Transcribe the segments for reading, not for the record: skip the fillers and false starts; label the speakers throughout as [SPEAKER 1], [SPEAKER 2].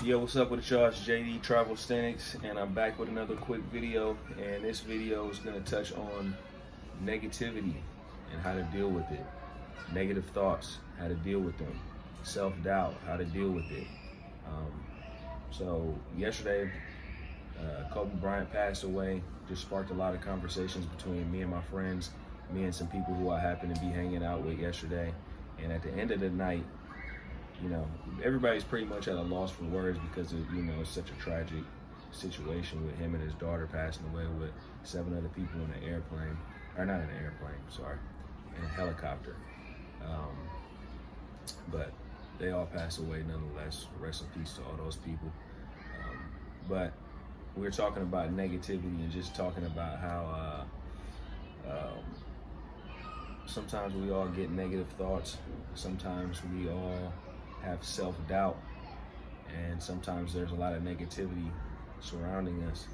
[SPEAKER 1] Yo, what's up with it, y'all? It's JD Travelsthenix, and I'm back with another quick video. And this video is going to touch on negativity and how to deal with it. Negative thoughts, how to deal with them. Self-doubt, how to deal with it. So yesterday, Kobe Bryant passed away. Just sparked a lot of conversations between me and my friends, me and some people who I happened to be hanging out with yesterday. And at the end of the night, you know, everybody's pretty much at a loss for words because of, it's such a tragic situation with him and his daughter passing away with 7 other people in an airplane, or not in an airplane, sorry, in a helicopter. But they all passed away nonetheless. Rest in peace to all those people. But we're talking about negativity and just talking about how sometimes we all get negative thoughts. Sometimes we all have self-doubt, and sometimes there's a lot of negativity surrounding us,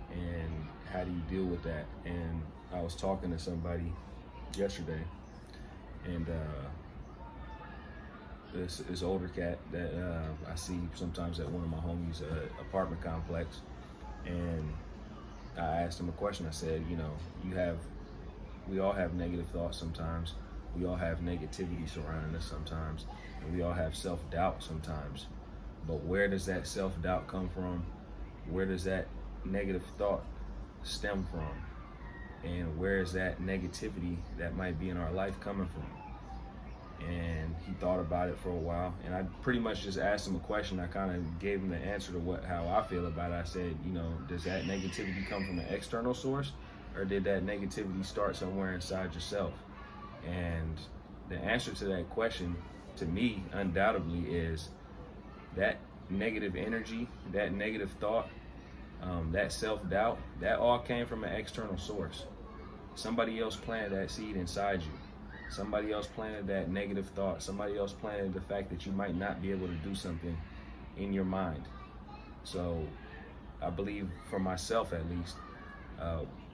[SPEAKER 1] and how do you deal with that? And I was talking to somebody yesterday, and this older cat that I see sometimes at one of my homies' apartment complex, and I asked him a question. I said, we all have negative thoughts sometimes. We all have negativity surrounding us sometimes, and we all have self-doubt sometimes. But where does that self-doubt come from? Where does that negative thought stem from? And where is that negativity that might be in our life coming from? And he thought about it for a while, and I pretty much just asked him a question. I kind of gave him the answer to how I feel about it. I said, does that negativity come from an external source, or did that negativity start somewhere inside yourself? And the answer to that question, to me, undoubtedly, is that negative energy, that negative thought, that self-doubt, that all came from an external source. Somebody else planted that seed inside you. Somebody else planted that negative thought. Somebody else planted the fact that you might not be able to do something in your mind. So I believe, for myself at least,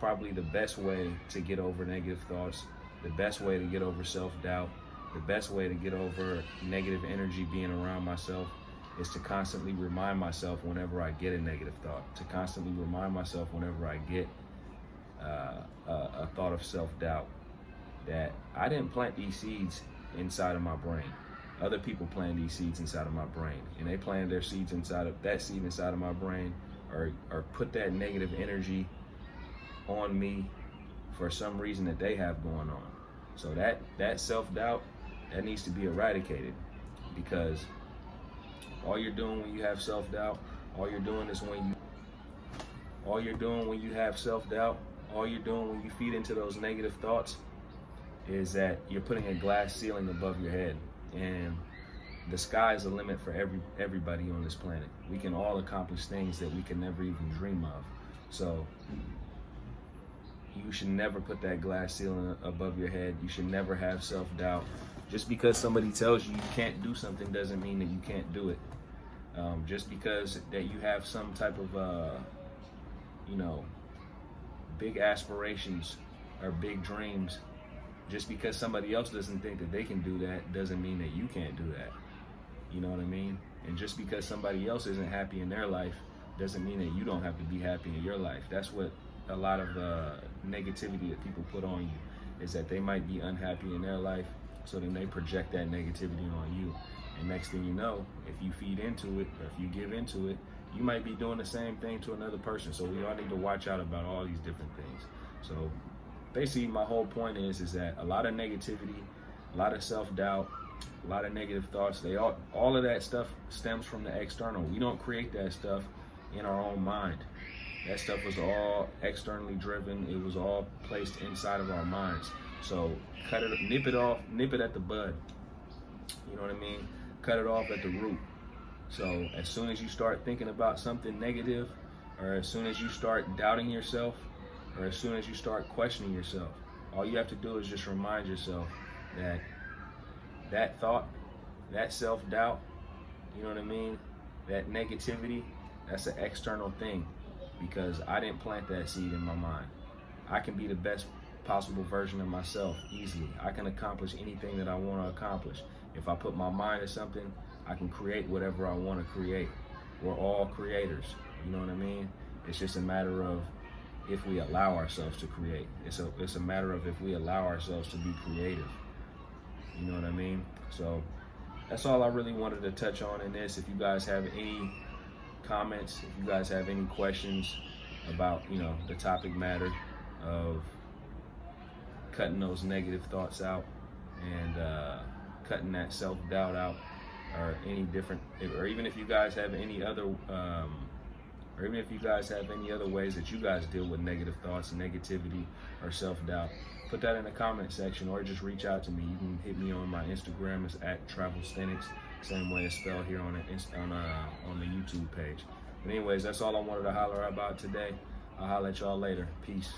[SPEAKER 1] probably the best way to get over negative thoughts, the best way to get over self-doubt, the best way to get over negative energy being around myself is to constantly remind myself whenever I get a negative thought, to constantly remind myself whenever I get a thought of self-doubt, that I didn't plant these seeds inside of my brain. Other people plant these seeds inside of my brain, and they planted their seeds inside of my brain, or put that negative energy on me for some reason that they have going on. So that self-doubt, that needs to be eradicated, because all you're doing when you have self-doubt, all you're doing when you feed into those negative thoughts, is that you're putting a glass ceiling above your head, and the sky is the limit for everybody on this planet. We can all accomplish things that we can never even dream of. So you should never put that glass ceiling above your head. You should never have self-doubt. Just because somebody tells you can't do something doesn't mean that you can't do it. Just because that you have some type of, big aspirations or big dreams, just because somebody else doesn't think that they can do that doesn't mean that you can't do that. You know what I mean? And just because somebody else isn't happy in their life doesn't mean that you don't have to be happy in your life. That's what a lot of negativity that people put on you, is that they might be unhappy in their life, so then they project that negativity on you. And next thing you know, if you feed into it, or if you give into it, you might be doing the same thing to another person. So we all need to watch out about all these different things. So basically, my whole point is that a lot of negativity, a lot of self-doubt, a lot of negative thoughts, all of that stuff stems from the external. We don't create that stuff in our own mind. That stuff was all externally driven. It was all placed inside of our minds. So nip it at the bud. You know what I mean? Cut it off at the root. So as soon as you start thinking about something negative, or as soon as you start doubting yourself, or as soon as you start questioning yourself, all you have to do is just remind yourself that thought, that self-doubt, you know what I mean, that negativity, that's an external thing, because I didn't plant that seed in my mind. I can be the best possible version of myself easily. I can accomplish anything that I want to accomplish. If I put my mind to something, I can create whatever I want to create. We're all creators. You know what I mean? It's just a matter of if we allow ourselves to create. It's a matter of if we allow ourselves to be creative. You know what I mean? So that's all I really wanted to touch on in this. If you guys have any comments, if you guys have any questions about, you know, the topic matter of cutting those negative thoughts out and cutting that self-doubt out, or any different, or even if you guys have any other or even if you guys have any other ways that you guys deal with negative thoughts, negativity, or self-doubt, put that in the comment section, or just reach out to me. You can hit me on my Instagram. It's at Travelsthenix, same way it's spelled here on the YouTube page. But anyways, that's all I wanted to holler about today. I'll holler at y'all later. Peace.